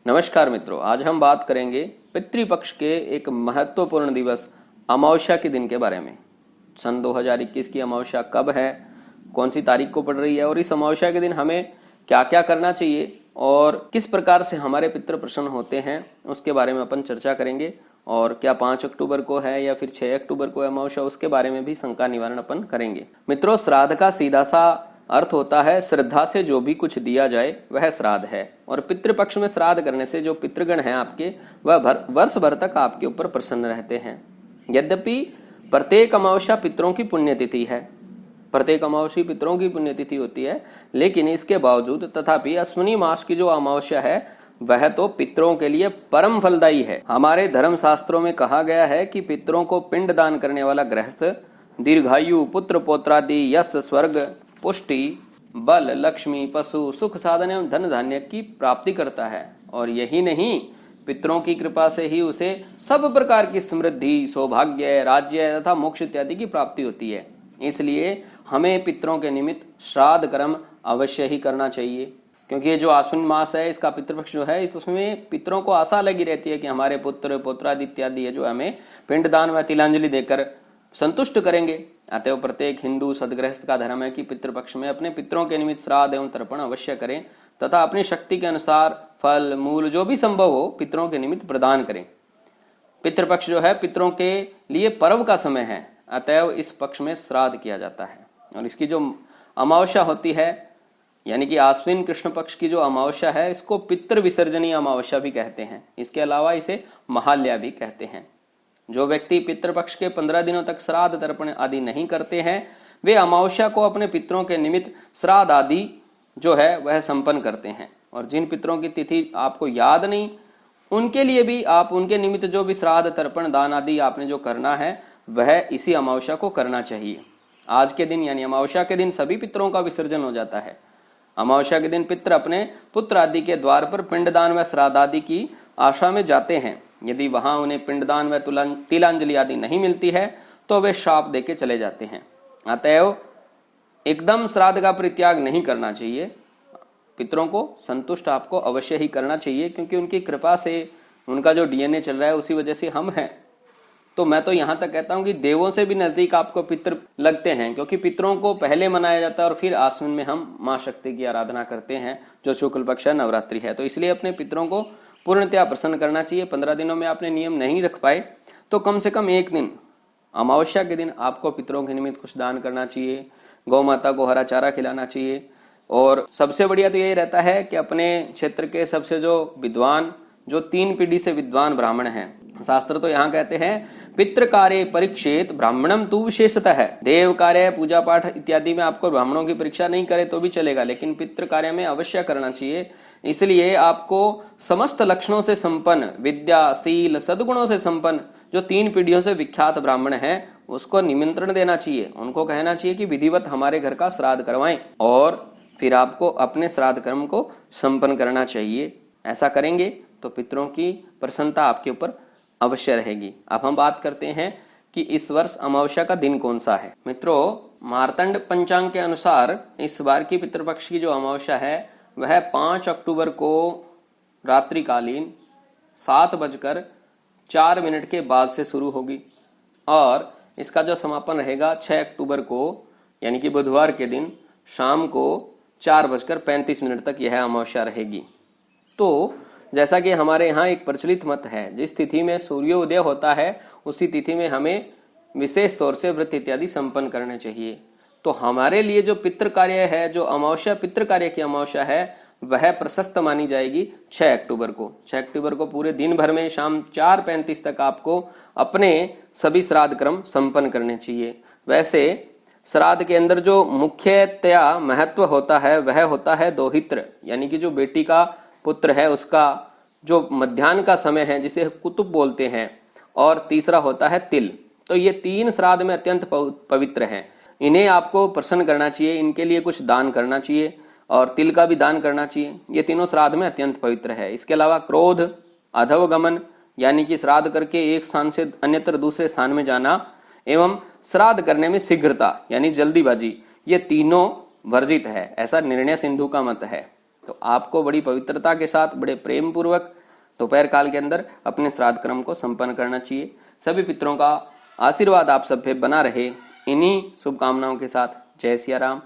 नमस्कार मित्रों, आज हम बात करेंगे पितृपक्ष के एक महत्वपूर्ण दिवस अमावस्या के दिन के बारे में। सन 2021 की अमावस्या कब है, कौन सी तारीख को पड़ रही है और इस अमावस्या के दिन हमें क्या क्या करना चाहिए और किस प्रकार से हमारे पितृ प्रसन्न होते हैं, उसके बारे में अपन चर्चा करेंगे। और क्या 5 अक्टूबर को है या फिर 6 अक्टूबर को है अमावस्या, उसके बारे में भी शंका निवारण अपन करेंगे। मित्रों, श्राद्ध का सीधा सा अर्थ होता है श्रद्धा से जो भी कुछ दिया जाए वह श्राद्ध है। और पितृपक्ष में श्राद्ध करने से जो पितृगण हैं आपके, वह वर्ष भर तक आपके ऊपर प्रसन्न रहते हैं। यद्यपि प्रत्येक अमावस्या पितरों की पुण्यतिथि है, प्रत्येक अमावस्या पितरों की पुण्यतिथि होती है, लेकिन इसके बावजूद तथापि अश्विनी मास की जो अमावस्या है वह तो पितरों के लिए परम फलदायी है। हमारे धर्म शास्त्रों में कहा गया है कि पितरों को पिंड दान करने वाला गृहस्थ दीर्घायु, पुत्र पौत्रादि, यश, स्वर्ग, पुष्टि, बल, लक्ष्मी, पशु, सुख साधन एवं धन धान्य की प्राप्ति करता है। और यही नहीं, पितरों की कृपा से ही उसे सब प्रकार की समृद्धि, सौभाग्य, राज्य तथा मोक्ष इत्यादि की प्राप्ति होती है। इसलिए हमें पितरों के निमित्त श्राद्ध कर्म अवश्य ही करना चाहिए, क्योंकि ये जो आश्विन मास है इसका पितृपक्ष जो है, उसमें पितरों को आशा लगी रहती है कि हमारे पुत्र पौत्रादि इत्यादि है जो हमें पिंडदान व तिलांजलि देकर संतुष्ट करेंगे। अतएव प्रत्येक हिंदू सदगृहस्थ का धर्म है कि पितृपक्ष में अपने पितरों के निमित्त श्राद्ध एवं तर्पण अवश्य करें तथा अपनी शक्ति के अनुसार फल मूल जो भी संभव हो पितरों के निमित्त प्रदान करें। पितृपक्ष जो है पितरों के लिए पर्व का समय है, अतएव इस पक्ष में श्राद्ध किया जाता है। और इसकी जो अमावस्या होती है, यानी कि आश्विन कृष्ण पक्ष की जो अमावस्या है, इसको पितृ विसर्जनी अमावस्या भी कहते हैं। इसके अलावा इसे महाल्या भी कहते हैं। जो व्यक्ति पितृपक्ष के 15 दिनों तक श्राद्ध तर्पण आदि नहीं करते हैं, वे अमावस्या को अपने पितरों के निमित्त श्राद्ध आदि जो है वह संपन्न करते हैं। और जिन पितरों की तिथि आपको याद नहीं, उनके लिए भी आप उनके निमित्त जो भी श्राद्ध तर्पण दान आदि आपने जो करना है वह इसी अमावस्या को करना चाहिए। आज के दिन यानी अमावस्या के दिन सभी पितरों का विसर्जन हो जाता है। अमावस्या के दिन पितर अपने पुत्र आदि के द्वार पर पिंडदान व श्राद्ध आदि की आशा में जाते हैं। यदि वहां उन्हें पिंडदान व तिलांजलि आदि नहीं मिलती है तो वे शाप देके चले जाते हैं। अतएव एकदम श्राद्ध का परित्याग नहीं करना चाहिए। पितरों को संतुष्ट आपको अवश्य ही करना चाहिए, क्योंकि उनकी कृपा से उनका जो डीएनए चल रहा है उसी वजह से हम हैं। तो मैं तो यहां तक कहता हूं कि देवों से भी नजदीक आपको पितृ लगते हैं, क्योंकि पितरों को पहले मनाया जाता है और फिर आश्विन में हम मां शक्ति की आराधना करते हैं, जो शुक्ल पक्ष है, नवरात्रि है। तो इसलिए अपने पितरों को पूर्णतया प्रसन्न करना चाहिए। 15 दिनों में आपने नियम नहीं रख पाए तो कम से कम एक दिन अमावस्या के दिन आपको पितरों के निमित्त कुछ दान करना चाहिए, गौ माता को हरा चारा खिलाना चाहिए। और सबसे बढ़िया तो यही रहता है कि अपने क्षेत्र के सबसे जो विद्वान, जो 3 पीढ़ी से विद्वान ब्राह्मण हैं, शास्त्र तो यहाँ कहते हैं पितृ कार्य परीक्षेत ब्राह्मणम तू विशेषतः है। देव कार्य, पूजा पाठ इत्यादि में आपको ब्राह्मणों की परीक्षा नहीं करे तो भी चलेगा, लेकिन पितृ कार्य में अवश्य करना चाहिए। इसलिए आपको समस्त लक्षणों से संपन्न, विद्या, शील, सद्गुणों से संपन्न जो 3 पीढ़ियों से विख्यात ब्राह्मण हैं उसको निमंत्रण देना चाहिए। उनको कहना चाहिए कि विधिवत हमारे घर का श्राद्ध करवाएं और फिर आपको अपने श्राद्ध कर्म को संपन्न करना चाहिए। ऐसा करेंगे तो पितरों की प्रसन्नता आपके ऊपर अवश्य रहेगी। अब हम बात करते हैं कि इस वर्ष अमावस्या का दिन कौन सा है। मित्रों, मार्तंड पंचांग के अनुसार इस बार की पितृपक्ष की जो अमावस्या है वह 5 अक्टूबर को रात्रिकालीन 7:04 के बाद से शुरू होगी और इसका जो समापन रहेगा 6 अक्टूबर को यानी कि बुधवार के दिन शाम को 4:35 तक यह अमावस्या रहेगी। तो जैसा कि हमारे यहाँ एक प्रचलित मत है, जिस तिथि में सूर्योदय होता है उसी तिथि में हमें विशेष तौर से व्रत इत्यादि संपन्न करने चाहिए। तो हमारे लिए जो पितृ कार्य है, जो अमावस्या पितृ कार्य की अमावस्या है, वह प्रशस्त मानी जाएगी 6 अक्टूबर को। 6 अक्टूबर को पूरे दिन भर में शाम 4:35 तक आपको अपने सभी श्राद्ध क्रम संपन्न करने चाहिए। वैसे श्राद्ध के अंदर जो मुख्यतया महत्व होता है वह होता है दोहित्र, यानी कि जो बेटी का पुत्र है उसका जो मध्याह्न का समय है जिसे कुतुब बोलते हैं, और तीसरा होता है तिल। तो ये 3 श्राद्ध में अत्यंत पवित्र हैं। इन्हें आपको प्रसन्न करना चाहिए, इनके लिए कुछ दान करना चाहिए और तिल का भी दान करना चाहिए। ये तीनों श्राद्ध में अत्यंत पवित्र है। इसके अलावा क्रोध, अधोगमन यानी कि श्राद्ध करके एक स्थान से अन्यत्र दूसरे स्थान में जाना, एवं श्राद्ध करने में शीघ्रता यानी जल्दीबाजी, ये तीनों वर्जित है, ऐसा निर्णय सिंधु का मत है। तो आपको बड़ी पवित्रता के साथ, बड़े प्रेम पूर्वक दोपहर काल के अंदर अपने श्राद्ध कर्म को संपन्न करना चाहिए। सभी पितरों का आशीर्वाद आप सब पे बना रहे, इन्हीं शुभकामनाओं के साथ जय सिया राम।